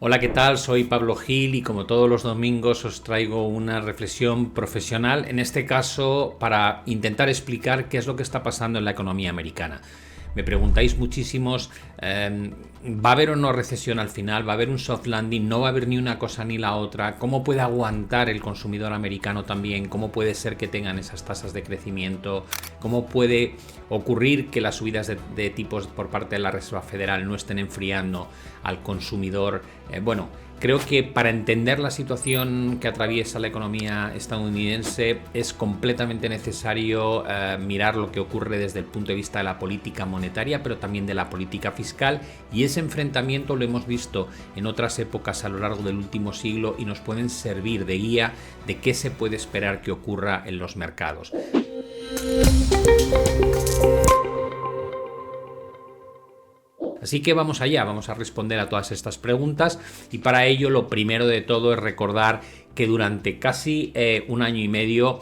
Hola, ¿qué tal? Soy Pablo Gil y como todos los domingos os traigo una reflexión profesional, en este caso para intentar explicar qué es lo que está pasando en la economía americana. Me preguntáis muchísimos, ¿va a haber o no recesión al final? ¿Va a haber un soft landing? ¿No va a haber ni una cosa ni la otra? ¿Cómo puede aguantar el consumidor americano también? ¿Cómo puede ser que tengan esas tasas de crecimiento? ¿Cómo puede ocurrir que las subidas de tipos por parte de la Reserva Federal no estén enfriando al consumidor? Creo que para entender la situación que atraviesa la economía estadounidense es completamente necesario mirar lo que ocurre desde el punto de vista de la política monetaria, pero también de la política fiscal, y ese enfrentamiento lo hemos visto en otras épocas a lo largo del último siglo y nos pueden servir de guía de qué se puede esperar que ocurra en los mercados. Así que vamos allá, vamos a responder a todas estas preguntas y para ello lo primero de todo es recordar que durante casi un año y medio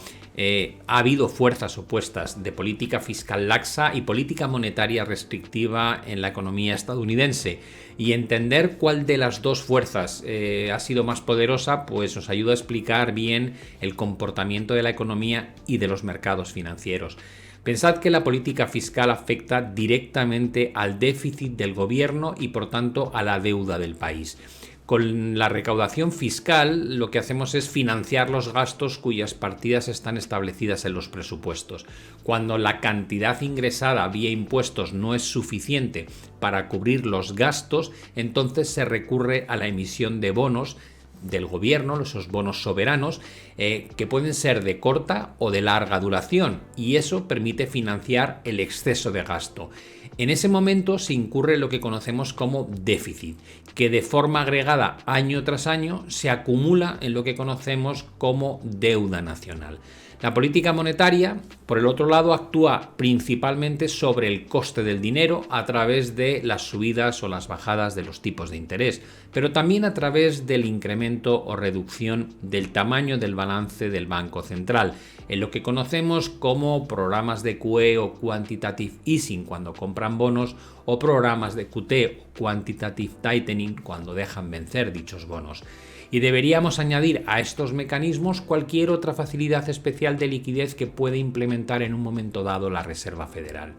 ha habido fuerzas opuestas de política fiscal laxa y política monetaria restrictiva en la economía estadounidense, y entender cuál de las dos fuerzas ha sido más poderosa pues nos ayuda a explicar bien el comportamiento de la economía y de los mercados financieros. Pensad que la política fiscal afecta directamente al déficit del gobierno y por tanto a la deuda del país. Con la recaudación fiscal lo que hacemos es financiar los gastos cuyas partidas están establecidas en los presupuestos. Cuando la cantidad ingresada vía impuestos no es suficiente para cubrir los gastos, entonces se recurre a la emisión de bonos del gobierno, esos bonos soberanos, que pueden ser de corta o de larga duración, y eso permite financiar el exceso de gasto. En ese momento se incurre lo que conocemos como déficit, que de forma agregada año tras año se acumula en lo que conocemos como deuda nacional. La política monetaria, por el otro lado, actúa principalmente sobre el coste del dinero a través de las subidas o las bajadas de los tipos de interés, pero también a través del incremento o reducción del tamaño del balance del Banco Central, en lo que conocemos como programas de QE o Quantitative Easing cuando compran bonos, o programas de QT o Quantitative Tightening cuando dejan vencer dichos bonos. Y deberíamos añadir a estos mecanismos cualquier otra facilidad especial de liquidez que puede implementar en un momento dado la Reserva Federal.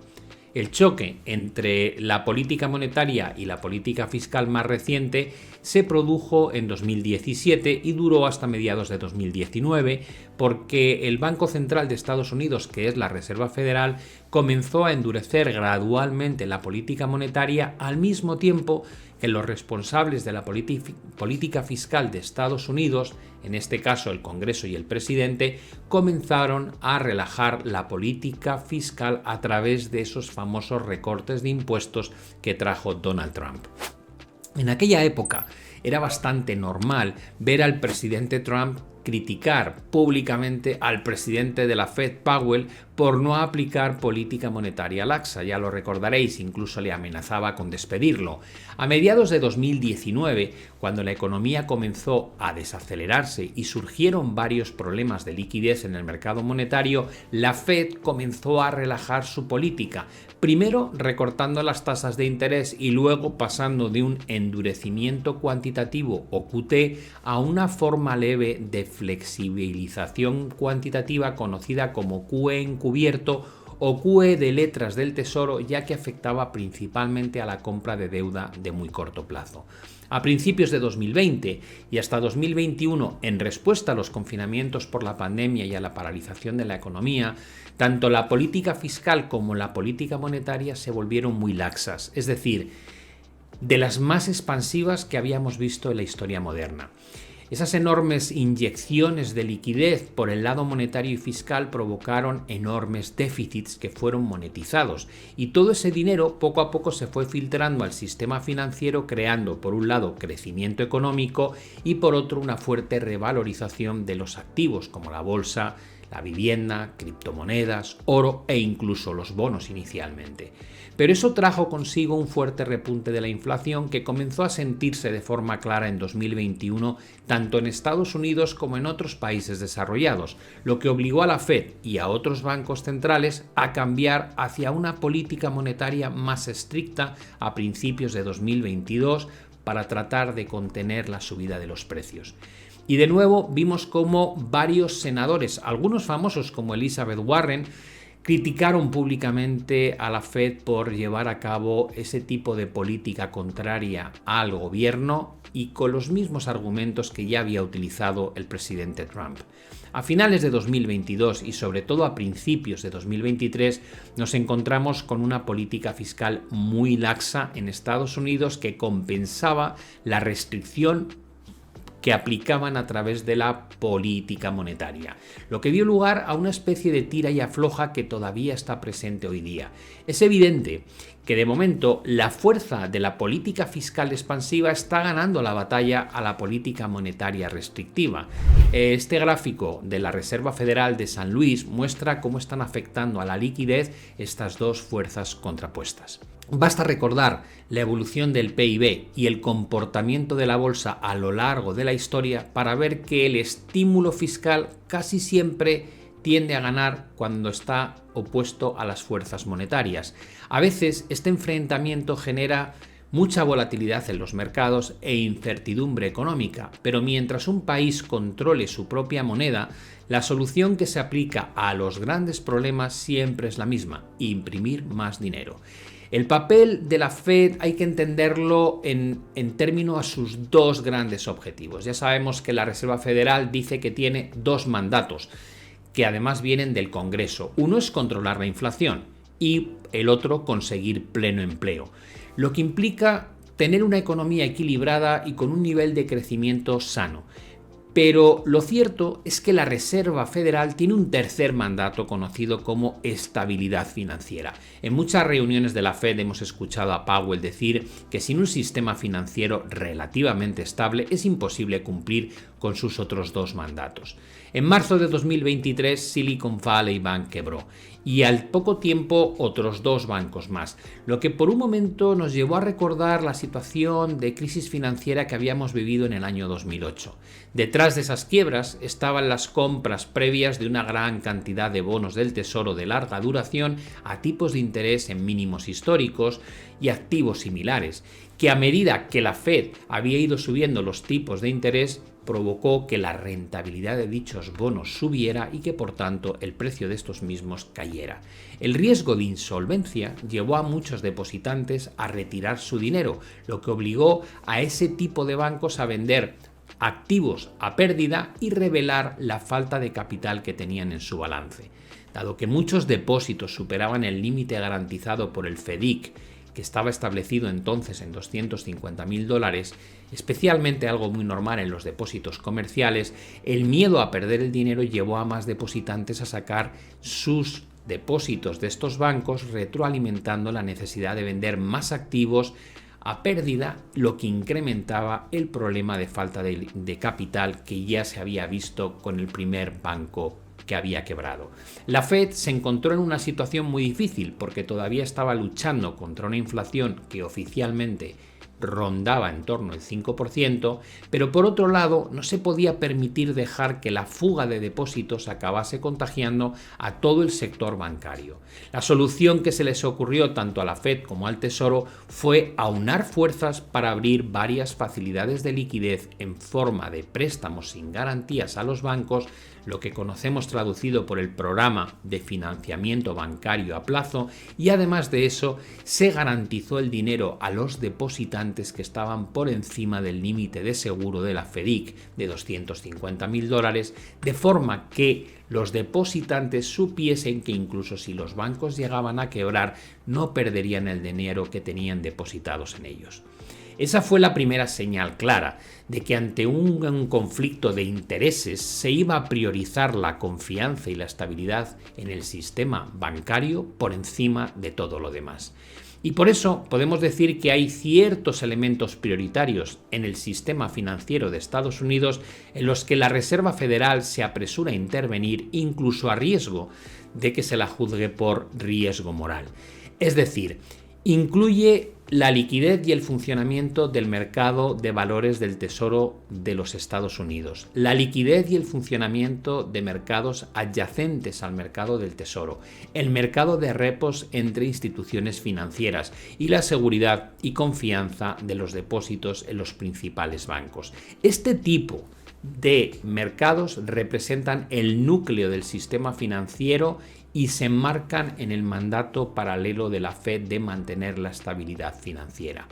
El choque entre la política monetaria y la política fiscal más reciente se produjo en 2017 y duró hasta mediados de 2019, porque el Banco Central de Estados Unidos, que es la Reserva Federal, comenzó a endurecer gradualmente la política monetaria al mismo tiempo que los responsables de la política fiscal de Estados Unidos, en este caso el Congreso y el presidente, comenzaron a relajar la política fiscal a través de esos famosos recortes de impuestos que trajo Donald Trump. En aquella época era bastante normal ver al presidente Trump criticar públicamente al presidente de la Fed, Powell, por no aplicar política monetaria laxa. Ya lo recordaréis, incluso le amenazaba con despedirlo. A mediados de 2019, cuando la economía comenzó a desacelerarse y surgieron varios problemas de liquidez en el mercado monetario, la Fed comenzó a relajar su política, primero recortando las tasas de interés y luego pasando de un endurecimiento cuantitativo o QT a una forma leve de flexibilización cuantitativa conocida como QE encubierto o QE de letras del tesoro, ya que afectaba principalmente a la compra de deuda de muy corto plazo. A principios de 2020 y hasta 2021, en respuesta a los confinamientos por la pandemia y a la paralización de la economía, tanto la política fiscal como la política monetaria se volvieron muy laxas, es decir, de las más expansivas que habíamos visto en la historia moderna. Esas enormes inyecciones de liquidez por el lado monetario y fiscal provocaron enormes déficits que fueron monetizados, y todo ese dinero poco a poco se fue filtrando al sistema financiero, creando por un lado crecimiento económico y por otro una fuerte revalorización de los activos como la bolsa, la vivienda, criptomonedas, oro e incluso los bonos inicialmente. Pero eso trajo consigo un fuerte repunte de la inflación que comenzó a sentirse de forma clara en 2021 tanto en Estados Unidos como en otros países desarrollados, lo que obligó a la Fed y a otros bancos centrales a cambiar hacia una política monetaria más estricta a principios de 2022 para tratar de contener la subida de los precios. Y de nuevo vimos cómo varios senadores, algunos famosos como Elizabeth Warren, criticaron públicamente a la Fed por llevar a cabo ese tipo de política contraria al gobierno y con los mismos argumentos que ya había utilizado el presidente Trump. A finales de 2022 y sobre todo a principios de 2023 nos encontramos con una política fiscal muy laxa en Estados Unidos que compensaba la restricción que aplicaban a través de la política monetaria, lo que dio lugar a una especie de tira y afloja que todavía está presente hoy día. Es evidente que de momento la fuerza de la política fiscal expansiva está ganando la batalla a la política monetaria restrictiva. Este gráfico de la Reserva Federal de San Luis muestra cómo están afectando a la liquidez estas dos fuerzas contrapuestas. Basta recordar la evolución del PIB y el comportamiento de la bolsa a lo largo de la historia para ver que el estímulo fiscal casi siempre tiende a ganar cuando está opuesto a las fuerzas monetarias. A veces este enfrentamiento genera mucha volatilidad en los mercados e incertidumbre económica, pero mientras un país controle su propia moneda, la solución que se aplica a los grandes problemas siempre es la misma: imprimir más dinero. El papel de la Fed hay que entenderlo en términos a sus dos grandes objetivos. Ya sabemos que la Reserva Federal dice que tiene dos mandatos, que además vienen del Congreso. Uno es controlar la inflación y el otro conseguir pleno empleo, lo que implica tener una economía equilibrada y con un nivel de crecimiento sano. Pero lo cierto es que la Reserva Federal tiene un tercer mandato conocido como estabilidad financiera. En muchas reuniones de la Fed hemos escuchado a Powell decir que sin un sistema financiero relativamente estable es imposible cumplir con sus otros dos mandatos. En marzo de 2023 Silicon Valley Bank quebró y al poco tiempo otros dos bancos más, lo que por un momento nos llevó a recordar la situación de crisis financiera que habíamos vivido en el año 2008. Detrás de esas quiebras estaban las compras previas de una gran cantidad de bonos del Tesoro de larga duración a tipos de interés en mínimos históricos y activos similares, que a medida que la Fed había ido subiendo los tipos de interés, provocó que la rentabilidad de dichos bonos subiera y que por tanto el precio de estos mismos cayera. El riesgo de insolvencia llevó a muchos depositantes a retirar su dinero, lo que obligó a ese tipo de bancos a vender activos a pérdida y revelar la falta de capital que tenían en su balance. Dado que muchos depósitos superaban el límite garantizado por el FDIC, que estaba establecido entonces en $250.000, especialmente algo muy normal en los depósitos comerciales, el miedo a perder el dinero llevó a más depositantes a sacar sus depósitos de estos bancos, retroalimentando la necesidad de vender más activos a pérdida, lo que incrementaba el problema de falta de capital que ya se había visto con el primer banco que había quebrado. La Fed se encontró en una situación muy difícil porque todavía estaba luchando contra una inflación que oficialmente rondaba en torno al 5%, pero por otro lado no se podía permitir dejar que la fuga de depósitos acabase contagiando a todo el sector bancario. La solución que se les ocurrió tanto a la Fed como al Tesoro fue aunar fuerzas para abrir varias facilidades de liquidez en forma de préstamos sin garantías a los bancos, lo que conocemos traducido por el programa de financiamiento bancario a plazo, y además de eso se garantizó el dinero a los depositantes que estaban por encima del límite de seguro de la FDIC de $250.000, de forma que los depositantes supiesen que incluso si los bancos llegaban a quebrar no perderían el dinero que tenían depositados en ellos. Esa fue la primera señal clara de que ante un conflicto de intereses se iba a priorizar la confianza y la estabilidad en el sistema bancario por encima de todo lo demás. Y por eso podemos decir que hay ciertos elementos prioritarios en el sistema financiero de Estados Unidos en los que la Reserva Federal se apresura a intervenir, incluso a riesgo de que se la juzgue por riesgo moral. Es decir, incluye la liquidez y el funcionamiento del mercado de valores del Tesoro de los Estados Unidos, la liquidez y el funcionamiento de mercados adyacentes al mercado del Tesoro, el mercado de repos entre instituciones financieras y la seguridad y confianza de los depósitos en los principales bancos. Este tipo de mercados representan el núcleo del sistema financiero y se enmarcan en el mandato paralelo de la Fed de mantener la estabilidad financiera.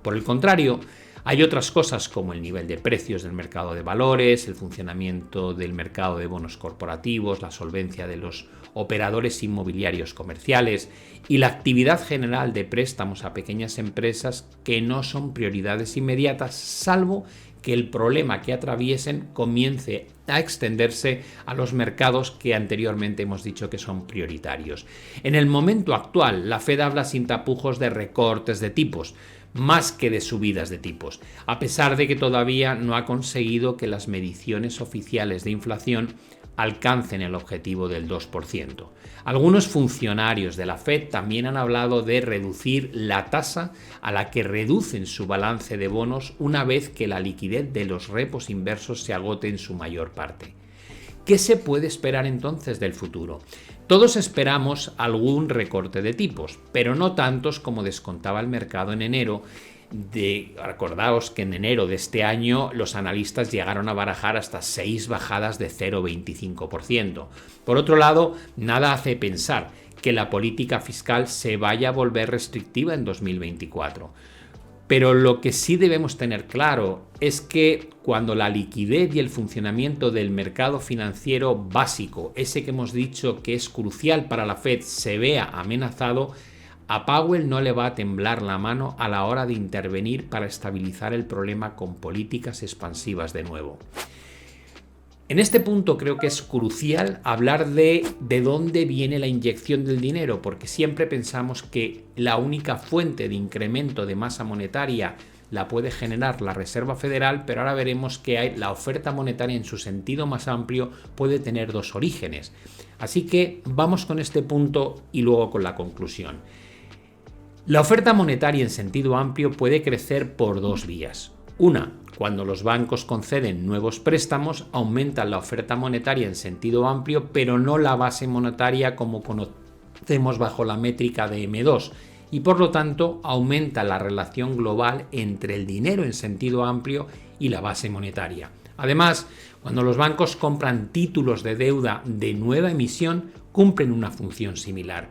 Por el contrario, hay otras cosas como el nivel de precios del mercado de valores, el funcionamiento del mercado de bonos corporativos, la solvencia de los operadores inmobiliarios comerciales y la actividad general de préstamos a pequeñas empresas que no son prioridades inmediatas, salvo que el problema que atraviesen comience a extenderse a los mercados que anteriormente hemos dicho que son prioritarios. En el momento actual, la Fed habla sin tapujos de recortes de tipos, más que de subidas de tipos, a pesar de que todavía no ha conseguido que las mediciones oficiales de inflación alcancen el objetivo del 2%. Algunos funcionarios de la Fed también han hablado de reducir la tasa a la que reducen su balance de bonos una vez que la liquidez de los repos inversos se agote en su mayor parte. ¿Qué se puede esperar entonces del futuro? Todos esperamos algún recorte de tipos, pero no tantos como descontaba el mercado en enero. Acordaos que en enero de este año los analistas llegaron a barajar hasta 6 bajadas de 0,25%. Por otro lado, nada hace pensar que la política fiscal se vaya a volver restrictiva en 2024. Pero lo que sí debemos tener claro es que cuando la liquidez y el funcionamiento del mercado financiero básico, ese que hemos dicho que es crucial para la Fed, se vea amenazado, a Powell no le va a temblar la mano a la hora de intervenir para estabilizar el problema con políticas expansivas de nuevo. En este punto creo que es crucial hablar de dónde viene la inyección del dinero, porque siempre pensamos que la única fuente de incremento de masa monetaria la puede generar la Reserva Federal, pero ahora veremos que la oferta monetaria en su sentido más amplio puede tener dos orígenes. Así que vamos con este punto y luego con la conclusión. La oferta monetaria en sentido amplio puede crecer por dos vías. Una, cuando los bancos conceden nuevos préstamos, aumentan la oferta monetaria en sentido amplio, pero no la base monetaria como conocemos bajo la métrica de M2, y por lo tanto aumenta la relación global entre el dinero en sentido amplio y la base monetaria. Además, cuando los bancos compran títulos de deuda de nueva emisión, cumplen una función similar.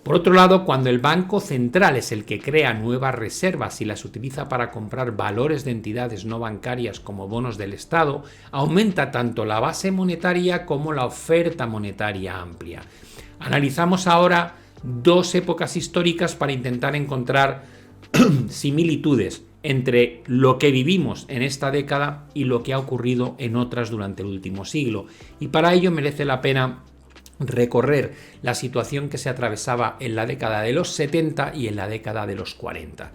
Por otro lado, cuando el Banco Central es el que crea nuevas reservas y las utiliza para comprar valores de entidades no bancarias como bonos del Estado, aumenta tanto la base monetaria como la oferta monetaria amplia. Analizamos ahora dos épocas históricas para intentar encontrar similitudes entre lo que vivimos en esta década y lo que ha ocurrido en otras durante el último siglo. Y para ello merece la pena recorrer la situación que se atravesaba en la década de los 70 y en la década de los 40.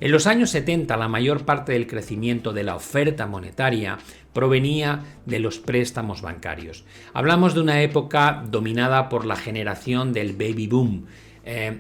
En los años 70 la mayor parte del crecimiento de la oferta monetaria provenía de los préstamos bancarios. Hablamos de una época dominada por la generación del baby boom.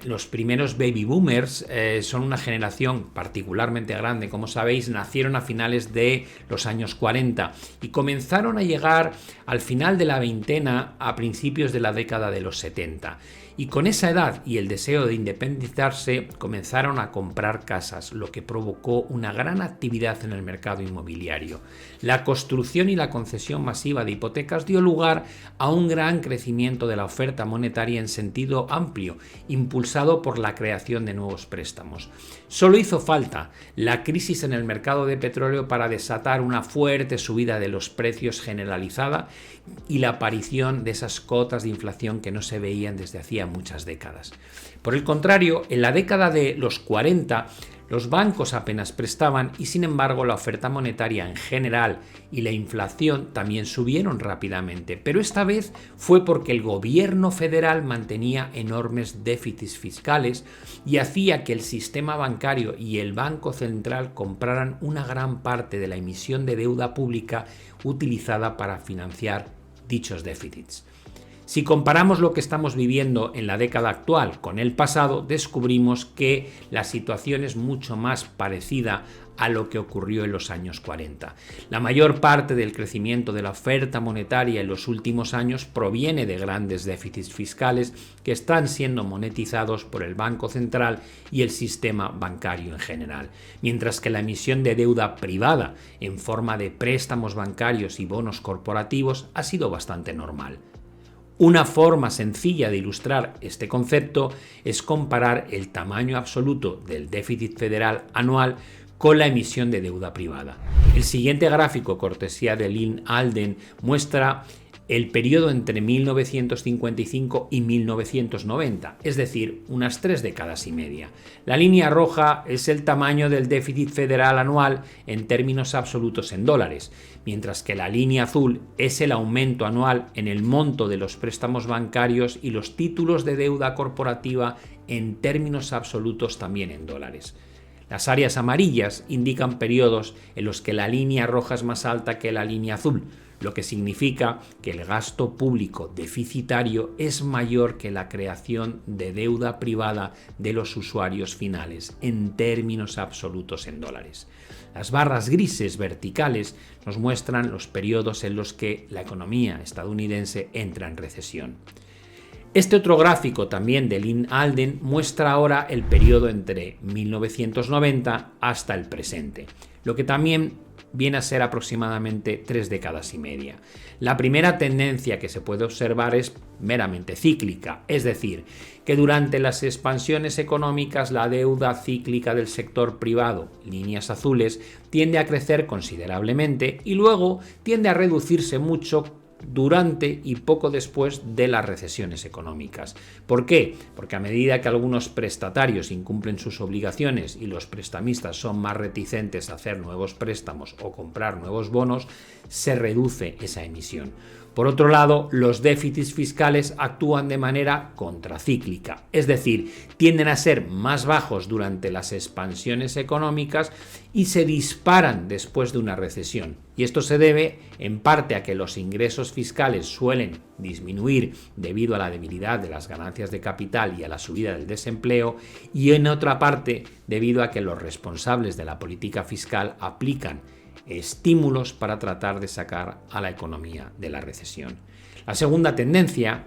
Los primeros baby boomers son una generación particularmente grande, como sabéis, nacieron a finales de los años 40 y comenzaron a llegar al final de la veintena a principios de la década de los 70. Y con esa edad y el deseo de independizarse comenzaron a comprar casas, lo que provocó una gran actividad en el mercado inmobiliario. La construcción y la concesión masiva de hipotecas dio lugar a un gran crecimiento de la oferta monetaria en sentido amplio, impulsado por la creación de nuevos préstamos. Solo hizo falta la crisis en el mercado de petróleo para desatar una fuerte subida de los precios generalizada y la aparición de esas cotas de inflación que no se veían desde hacía muchas décadas. Por el contrario, en la década de los 40, los bancos apenas prestaban y sin embargo la oferta monetaria en general y la inflación también subieron rápidamente, pero esta vez fue porque el gobierno federal mantenía enormes déficits fiscales y hacía que el sistema bancario y el Banco Central compraran una gran parte de la emisión de deuda pública utilizada para financiar dichos déficits. Si comparamos lo que estamos viviendo en la década actual con el pasado, descubrimos que la situación es mucho más parecida a lo que ocurrió en los años 40. La mayor parte del crecimiento de la oferta monetaria en los últimos años proviene de grandes déficits fiscales que están siendo monetizados por el Banco Central y el sistema bancario en general, mientras que la emisión de deuda privada en forma de préstamos bancarios y bonos corporativos ha sido bastante normal. Una forma sencilla de ilustrar este concepto es comparar el tamaño absoluto del déficit federal anual con la emisión de deuda privada. El siguiente gráfico, cortesía de Lynn Alden, muestra el periodo entre 1955 y 1990, es decir, unas 3 décadas y media. La línea roja es el tamaño del déficit federal anual en términos absolutos en dólares, mientras que la línea azul es el aumento anual en el monto de los préstamos bancarios y los títulos de deuda corporativa en términos absolutos también en dólares. Las áreas amarillas indican periodos en los que la línea roja es más alta que la línea azul, lo que significa que el gasto público deficitario es mayor que la creación de deuda privada de los usuarios finales en términos absolutos en dólares. Las barras grises verticales nos muestran los periodos en los que la economía estadounidense entra en recesión. Este otro gráfico, también de Lynn Alden, muestra ahora el periodo entre 1990 hasta el presente, lo que también viene a ser aproximadamente 3 décadas y media. La primera tendencia que se puede observar es meramente cíclica, es decir, que durante las expansiones económicas la deuda cíclica del sector privado, líneas azules, tiende a crecer considerablemente y luego tiende a reducirse mucho durante y poco después de las recesiones económicas. ¿Por qué? Porque a medida que algunos prestatarios incumplen sus obligaciones y los prestamistas son más reticentes a hacer nuevos préstamos o comprar nuevos bonos, se reduce esa emisión. Por otro lado, los déficits fiscales actúan de manera contracíclica, es decir, tienden a ser más bajos durante las expansiones económicas y se disparan después de una recesión. Y esto se debe en parte a que los ingresos fiscales suelen disminuir debido a la debilidad de las ganancias de capital y a la subida del desempleo, y en otra parte debido a que los responsables de la política fiscal aplican estímulos para tratar de sacar a la economía de la recesión. La segunda tendencia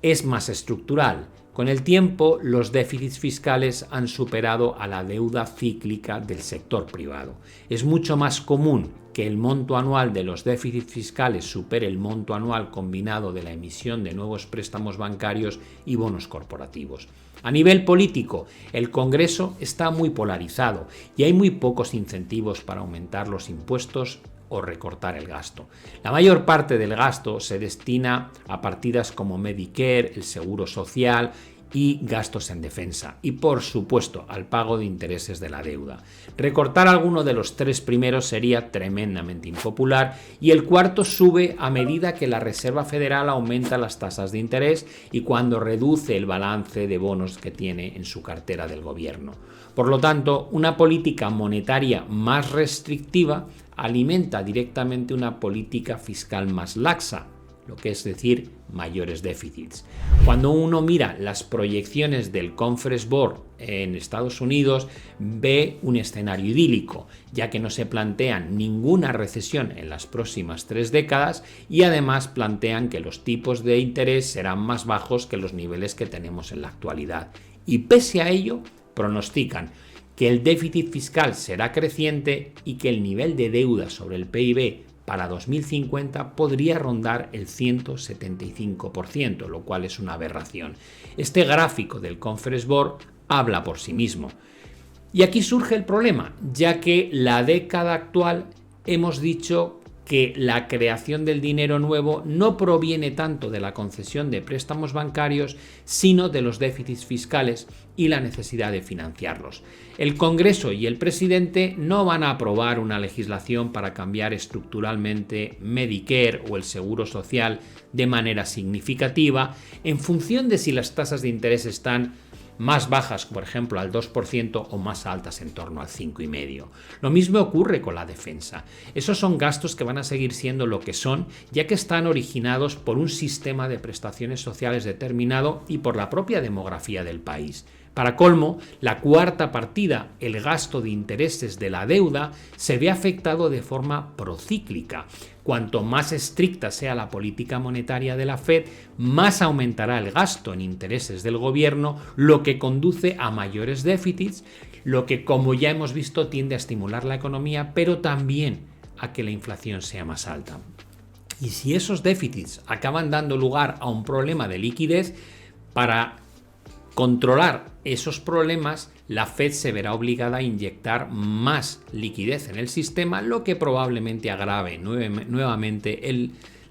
es más estructural. Con el tiempo, los déficits fiscales han superado a la deuda cíclica del sector privado. Es mucho más común que el monto anual de los déficits fiscales supere el monto anual combinado de la emisión de nuevos préstamos bancarios y bonos corporativos. A nivel político, el Congreso está muy polarizado y hay muy pocos incentivos para aumentar los impuestos o recortar el gasto. La mayor parte del gasto se destina a partidas como Medicare, el Seguro Social y gastos en defensa y, por supuesto, al pago de intereses de la deuda. Recortar alguno de los 3 primeros sería tremendamente impopular y el cuarto sube a medida que la Reserva Federal aumenta las tasas de interés y cuando reduce el balance de bonos que tiene en su cartera del gobierno. Por lo tanto, una política monetaria más restrictiva alimenta directamente una política fiscal más laxa, lo que es decir, mayores déficits. Cuando uno mira las proyecciones del Conference Board en Estados Unidos, ve un escenario idílico, ya que no se plantean ninguna recesión en las próximas 3 décadas y además plantean que los tipos de interés serán más bajos que los niveles que tenemos en la actualidad. Y pese a ello, pronostican que el déficit fiscal será creciente y que el nivel de deuda sobre el PIB para 2050 podría rondar el 175%, lo cual es una aberración. Este gráfico del Conference Board habla por sí mismo. Y aquí surge el problema, ya que la década actual hemos dicho que la creación del dinero nuevo no proviene tanto de la concesión de préstamos bancarios, sino de los déficits fiscales y la necesidad de financiarlos. El Congreso y el presidente no van a aprobar una legislación para cambiar estructuralmente Medicare o el Seguro Social de manera significativa en función de si las tasas de interés están más bajas, por ejemplo, al 2% o más altas en torno al 5,5%. Lo mismo ocurre con la defensa. Esos son gastos que van a seguir siendo lo que son, ya que están originados por un sistema de prestaciones sociales determinado y por la propia demografía del país. Para colmo, la cuarta partida, el gasto de intereses de la deuda, se ve afectado de forma procíclica. Cuanto más estricta sea la política monetaria de la Fed, más aumentará el gasto en intereses del gobierno, lo que conduce a mayores déficits, lo que, como ya hemos visto, tiende a estimular la economía, pero también a que la inflación sea más alta. Y si esos déficits acaban dando lugar a un problema de liquidez, para controlar esos problemas, la Fed se verá obligada a inyectar más liquidez en el sistema, lo que probablemente agrave nuevamente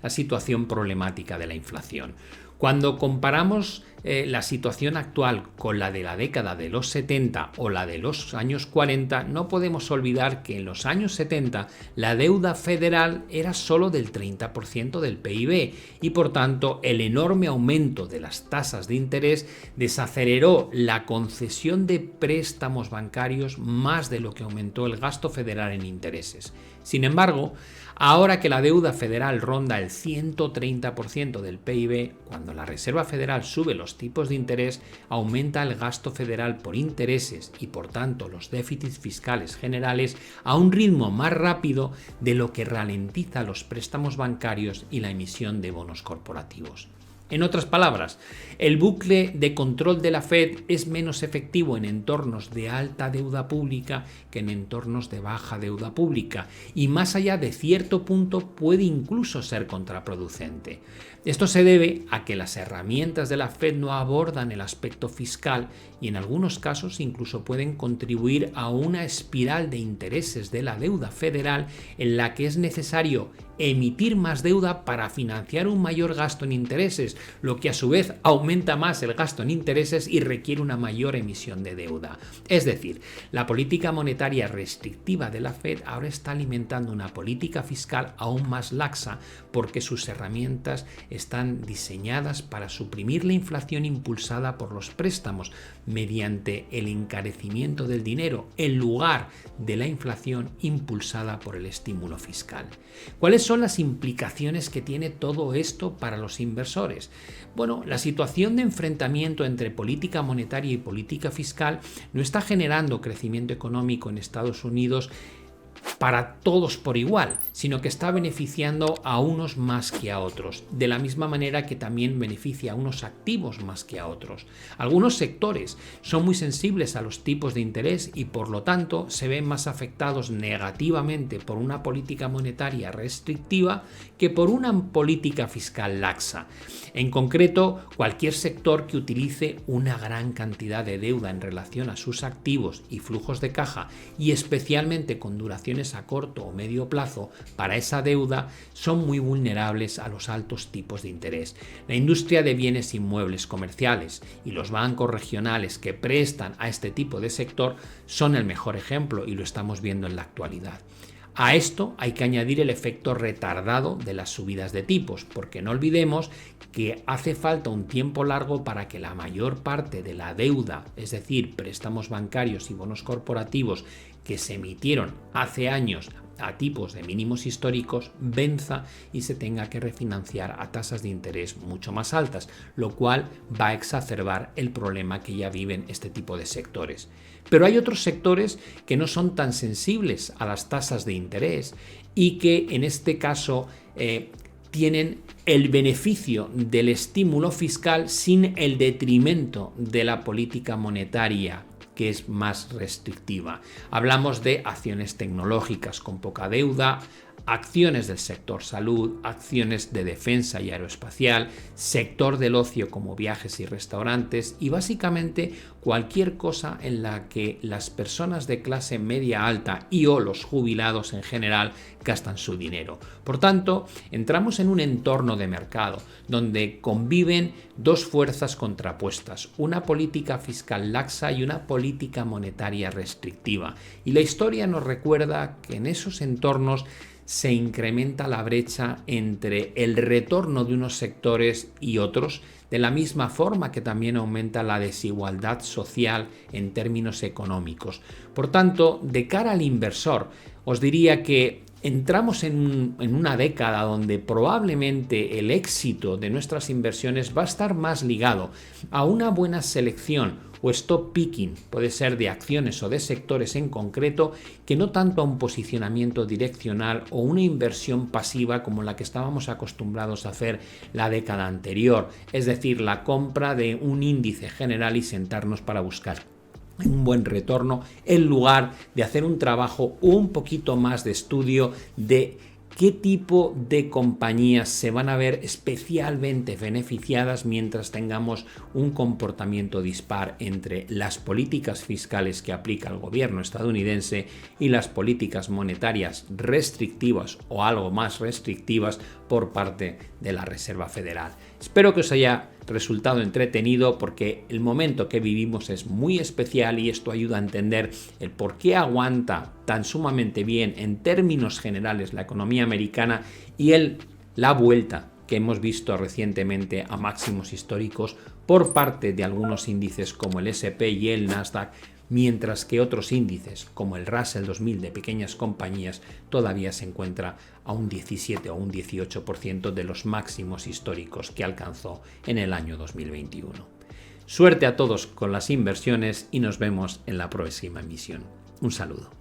la situación problemática de la inflación. Cuando comparamos la situación actual con la de la década de los 70 o la de los años 40, no podemos olvidar que en los años 70 la deuda federal era solo del 30% del PIB y por tanto el enorme aumento de las tasas de interés desaceleró la concesión de préstamos bancarios más de lo que aumentó el gasto federal en intereses. Sin embargo, ahora que la deuda federal ronda el 130% del PIB, cuando la Reserva Federal sube los tipos de interés, aumenta el gasto federal por intereses y por tanto los déficits fiscales generales a un ritmo más rápido de lo que ralentiza los préstamos bancarios y la emisión de bonos corporativos. En otras palabras, el bucle de control de la Fed es menos efectivo en entornos de alta deuda pública que en entornos de baja deuda pública y más allá de cierto punto puede incluso ser contraproducente. Esto se debe a que las herramientas de la Fed no abordan el aspecto fiscal y en algunos casos incluso pueden contribuir a una espiral de intereses de la deuda federal en la que es necesario emitir más deuda para financiar un mayor gasto en intereses, lo que a su vez aumenta más el gasto en intereses y requiere una mayor emisión de deuda. Es decir, la política monetaria restrictiva de la Fed ahora está alimentando una política fiscal aún más laxa porque sus herramientas están diseñadas para suprimir la inflación impulsada por los préstamos mediante el encarecimiento del dinero en lugar de la inflación impulsada por el estímulo fiscal. ¿Cuáles son las implicaciones que tiene todo esto para los inversores? Bueno, la situación de enfrentamiento entre política monetaria y política fiscal no está generando crecimiento económico en Estados Unidos para todos por igual, sino que está beneficiando a unos más que a otros, de la misma manera que también beneficia a unos activos más que a otros. Algunos sectores son muy sensibles a los tipos de interés y por lo tanto se ven más afectados negativamente por una política monetaria restrictiva que por una política fiscal laxa. En concreto, cualquier sector que utilice una gran cantidad de deuda en relación a sus activos y flujos de caja y especialmente con duraciones a corto o medio plazo para esa deuda son muy vulnerables a los altos tipos de interés. La industria de bienes inmuebles comerciales y los bancos regionales que prestan a este tipo de sector son el mejor ejemplo y lo estamos viendo en la actualidad. A esto hay que añadir el efecto retardado de las subidas de tipos, porque no olvidemos que hace falta un tiempo largo para que la mayor parte de la deuda, es decir, préstamos bancarios y bonos corporativos que se emitieron hace años a tipos de mínimos históricos, venza y se tenga que refinanciar a tasas de interés mucho más altas, lo cual va a exacerbar el problema que ya viven este tipo de sectores. Pero hay otros sectores que no son tan sensibles a las tasas de interés y que en este caso tienen el beneficio del estímulo fiscal sin el detrimento de la política monetaria, que es más restrictiva. Hablamos de acciones tecnológicas con poca deuda, acciones del sector salud, acciones de defensa y aeroespacial, sector del ocio como viajes y restaurantes y básicamente cualquier cosa en la que las personas de clase media alta y o los jubilados en general gastan su dinero. Por tanto, entramos en un entorno de mercado donde conviven dos fuerzas contrapuestas, una política fiscal laxa y una política monetaria restrictiva. Y la historia nos recuerda que en esos entornos se incrementa la brecha entre el retorno de unos sectores y otros, de la misma forma que también aumenta la desigualdad social en términos económicos. Por tanto, de cara al inversor, os diría que entramos en una década donde probablemente el éxito de nuestras inversiones va a estar más ligado a una buena selección o stop picking, puede ser de acciones o de sectores en concreto, que no tanto a un posicionamiento direccional o una inversión pasiva como la que estábamos acostumbrados a hacer la década anterior, es decir, la compra de un índice general y sentarnos para buscar un buen retorno en lugar de hacer un trabajo un poquito más de estudio de qué tipo de compañías se van a ver especialmente beneficiadas mientras tengamos un comportamiento dispar entre las políticas fiscales que aplica el gobierno estadounidense y las políticas monetarias restrictivas o algo más restrictivas por parte de la Reserva Federal. Espero que os haya resultado entretenido porque el momento que vivimos es muy especial y esto ayuda a entender el por qué aguanta tan sumamente bien en términos generales la economía americana y la vuelta que hemos visto recientemente a máximos históricos por parte de algunos índices como el S&P y el Nasdaq, mientras que otros índices como el Russell 2000 de pequeñas compañías todavía se encuentra a un 17 o un 18% de los máximos históricos que alcanzó en el año 2021. Suerte a todos con las inversiones y nos vemos en la próxima emisión. Un saludo.